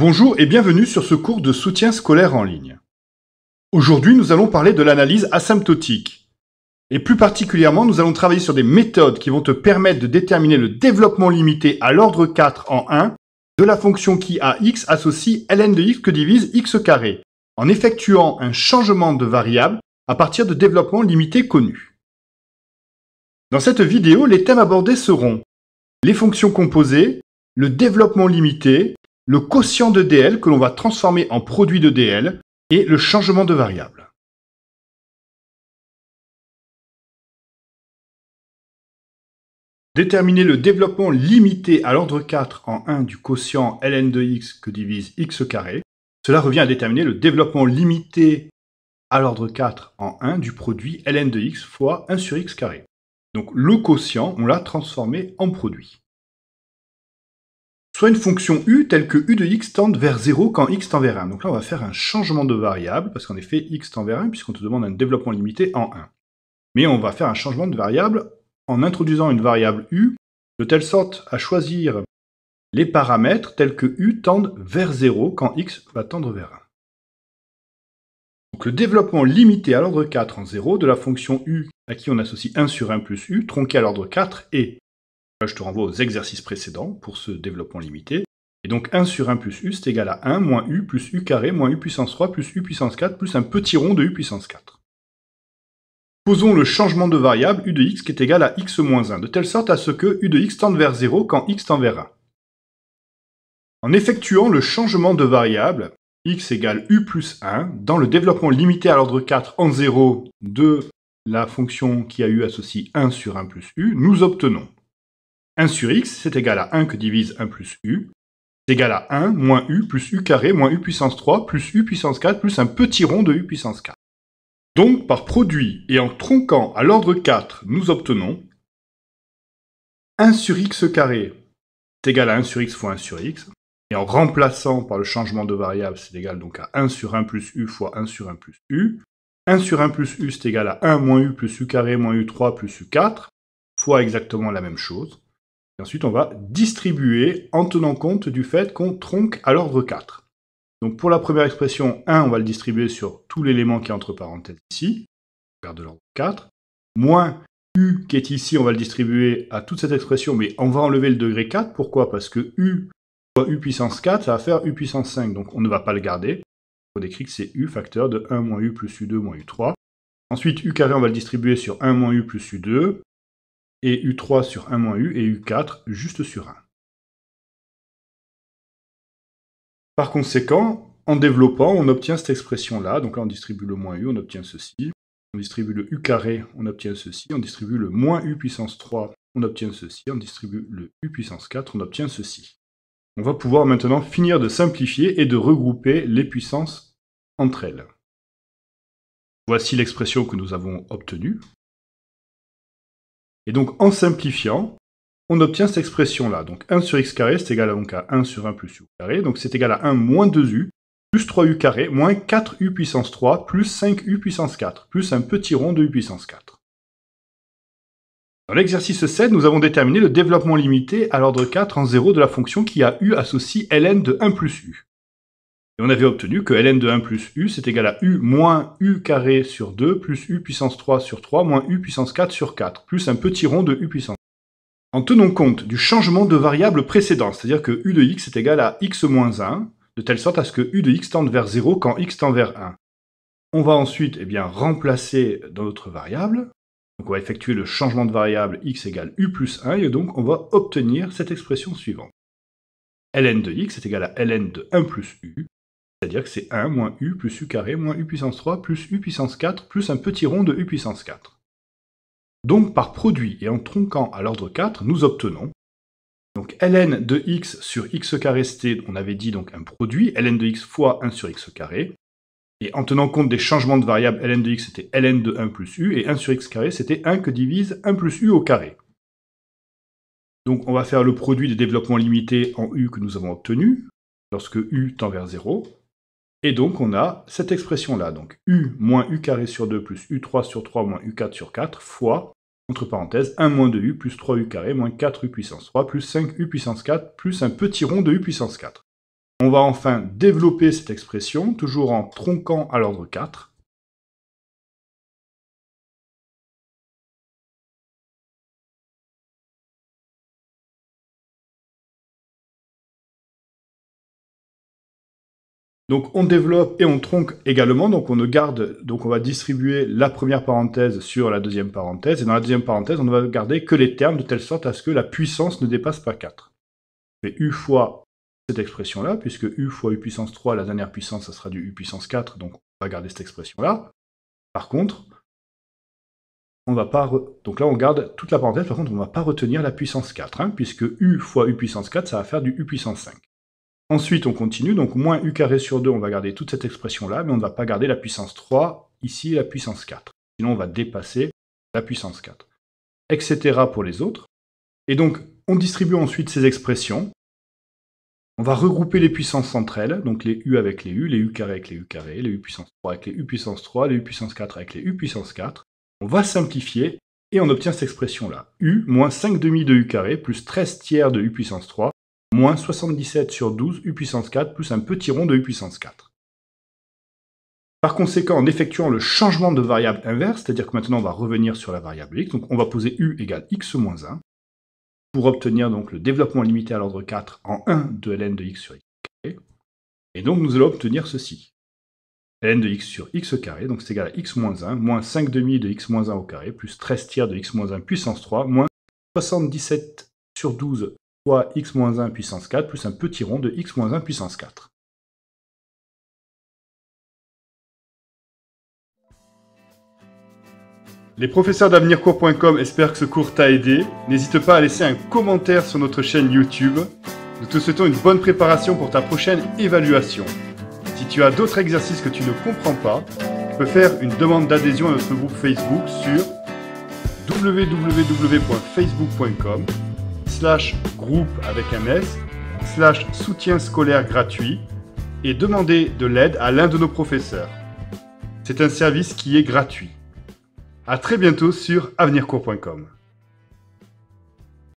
Bonjour et bienvenue sur ce cours de soutien scolaire en ligne. Aujourd'hui, nous allons parler de l'analyse asymptotique. Et plus particulièrement, nous allons travailler sur des méthodes qui vont te permettre de déterminer le développement limité à l'ordre 4 en 1 de la fonction qui à x associe ln de x que divise x carré, en effectuant un changement de variable à partir de développements limités connus. Dans cette vidéo, les thèmes abordés seront les fonctions composées, le développement limité, le quotient de DL que l'on va transformer en produit de DL et le changement de variable. Déterminer le développement limité à l'ordre 4 en 1 du quotient ln de x que divise x carré. Cela revient à déterminer le développement limité à l'ordre 4 en 1 du produit ln de x fois 1 sur x carré. Donc le quotient, on l'a transformé en produit. Soit une fonction u telle que u de x tende vers 0 quand x tend vers 1. Donc là, on va faire un changement de variable, parce qu'en effet, x tend vers 1, puisqu'on te demande un développement limité en 1. Mais on va faire un changement de variable en introduisant une variable u, de telle sorte à choisir les paramètres tels que u tendent vers 0 quand x va tendre vers 1. Donc le développement limité à l'ordre 4 en 0 de la fonction u à qui on associe 1 sur 1 plus u, tronqué à l'ordre 4, est... Là, je te renvoie aux exercices précédents pour ce développement limité. Et donc 1 sur 1 plus u, c'est égal à 1 moins u plus u carré moins u puissance 3 plus u puissance 4 plus un petit rond de u puissance 4. Posons le changement de variable u de x qui est égal à x moins 1, de telle sorte à ce que u de x tende vers 0 quand x tend vers 1. En effectuant le changement de variable x égale u plus 1 dans le développement limité à l'ordre 4 en 0 de la fonction qui a u associe 1 sur 1 plus u, nous obtenons 1 sur x, c'est égal à 1 que divise 1 plus u, c'est égal à 1 moins u plus u carré moins u puissance 3 plus u puissance 4 plus un petit rond de u puissance 4. Donc, par produit et en tronquant à l'ordre 4, nous obtenons 1 sur x carré, c'est égal à 1 sur x fois 1 sur x, et en remplaçant par le changement de variable, c'est égal donc à 1 sur 1 plus u fois 1 sur 1 plus u. 1 sur 1 plus u, c'est égal à 1 moins u plus u carré moins u3 plus u4, fois exactement la même chose. Et ensuite, on va distribuer en tenant compte du fait qu'on tronque à l'ordre 4. Donc pour la première expression, 1, on va le distribuer sur tout l'élément qui est entre parenthèses ici, on garde l'ordre 4, moins u qui est ici, on va le distribuer à toute cette expression, mais on va enlever le degré 4. Pourquoi? Parce que u fois u puissance 4, ça va faire u puissance 5, donc on ne va pas le garder. On écrit que c'est u facteur de 1 moins u plus u2 moins u3. Ensuite, u carré, on va le distribuer sur 1 moins u plus u2, et u3 sur 1 moins u, et u4 juste sur 1. Par conséquent, en développant, on obtient cette expression-là. Donc là, on distribue le moins u, on obtient ceci. On distribue le u carré, on obtient ceci. On distribue le moins u puissance 3, on obtient ceci. On distribue le u puissance 4, on obtient ceci. On va pouvoir maintenant finir de simplifier et de regrouper les puissances entre elles. Voici l'expression que nous avons obtenue. Et donc, en simplifiant, on obtient cette expression-là. Donc, 1 sur x carré, c'est égal donc à 1 sur 1 plus u carré. Donc, c'est égal à 1 moins 2u, plus 3u carré, moins 4u puissance 3, plus 5u puissance 4, plus un petit rond de u puissance 4. Dans l'exercice 7, nous avons déterminé le développement limité à l'ordre 4 en 0 de la fonction qui a u associe ln de 1 plus u. Et on avait obtenu que ln de 1 plus u, c'est égal à u moins u carré sur 2, plus u puissance 3 sur 3, moins u puissance 4 sur 4, plus un petit rond de u puissance 4. En tenant compte du changement de variable précédent, c'est-à-dire que u de x est égal à x moins 1, de telle sorte à ce que u de x tende vers 0 quand x tend vers 1. On va ensuite remplacer dans notre variable, donc on va effectuer le changement de variable x égale u plus 1, et donc on va obtenir cette expression suivante. ln de x est égal à ln de 1 plus u, c'est-à-dire que c'est 1 moins u plus u carré moins u puissance 3 plus u puissance 4 plus un petit rond de u puissance 4. Donc par produit et en tronquant à l'ordre 4, nous obtenons donc ln de x sur x carré, c'était, on avait dit donc un produit, ln de x fois 1 sur x carré. Et en tenant compte des changements de variables, ln de x c'était ln de 1 plus u, et 1 sur x carré c'était 1 que divise 1 plus u au carré. Donc on va faire le produit des développements limités en u que nous avons obtenu, lorsque u tend vers 0. Et donc, on a cette expression-là, donc u moins u carré sur 2 plus u3 sur 3 moins u4 sur 4 fois, entre parenthèses, 1 moins 2u plus 3u carré moins 4u puissance 3 plus 5u puissance 4 plus un petit rond de u puissance 4. On va enfin développer cette expression, toujours en tronquant à l'ordre 4. Donc on développe et on tronque également, donc on va distribuer la première parenthèse sur la deuxième parenthèse, et dans la deuxième parenthèse, on ne va garder que les termes de telle sorte à ce que la puissance ne dépasse pas 4. On fait u fois cette expression-là, puisque u fois u puissance 3, la dernière puissance, ça sera du u puissance 4, donc on va garder cette expression-là. Par contre, on va pas... Donc là, on garde toute la parenthèse, par contre, on ne va pas retenir la puissance 4, hein, puisque u fois u puissance 4, ça va faire du u puissance 5. Ensuite, on continue, donc moins u carré sur 2, on va garder toute cette expression-là, mais on ne va pas garder la puissance 3, ici la puissance 4. Sinon, on va dépasser la puissance 4. Etc. pour les autres. Et donc, on distribue ensuite ces expressions. On va regrouper les puissances entre elles, donc les u avec les u carré avec les u carré, les u puissance 3 avec les u puissance 3, les u puissance 4 avec les u puissance 4. On va simplifier, et on obtient cette expression-là. U moins 5 demi de u carré plus 13 tiers de u puissance 3, moins 77 sur 12 u puissance 4 plus un petit rond de u puissance 4. Par conséquent, en effectuant le changement de variable inverse, c'est-à-dire que maintenant on va revenir sur la variable x, donc on va poser u égale x moins 1, pour obtenir donc le développement limité à l'ordre 4 en 1 de ln de x sur x carré. Et donc nous allons obtenir ceci. ln de x sur x carré, donc c'est égal à x moins 1, moins 5 demi de x moins 1 au carré, plus 13 tiers de x moins 1 puissance 3, moins 77 sur 12 fois x moins 1 puissance 4, plus un petit rond de x moins 1 puissance 4. Les professeurs d'avenircours.com espèrent que ce cours t'a aidé. N'hésite pas à laisser un commentaire sur notre chaîne YouTube. Nous te souhaitons une bonne préparation pour ta prochaine évaluation. Si tu as d'autres exercices que tu ne comprends pas, tu peux faire une demande d'adhésion à notre groupe Facebook sur www.facebook.com/groupe avec un S, /soutien scolaire gratuit et demander de l'aide à l'un de nos professeurs. C'est un service qui est gratuit. À très bientôt sur avenircours.com.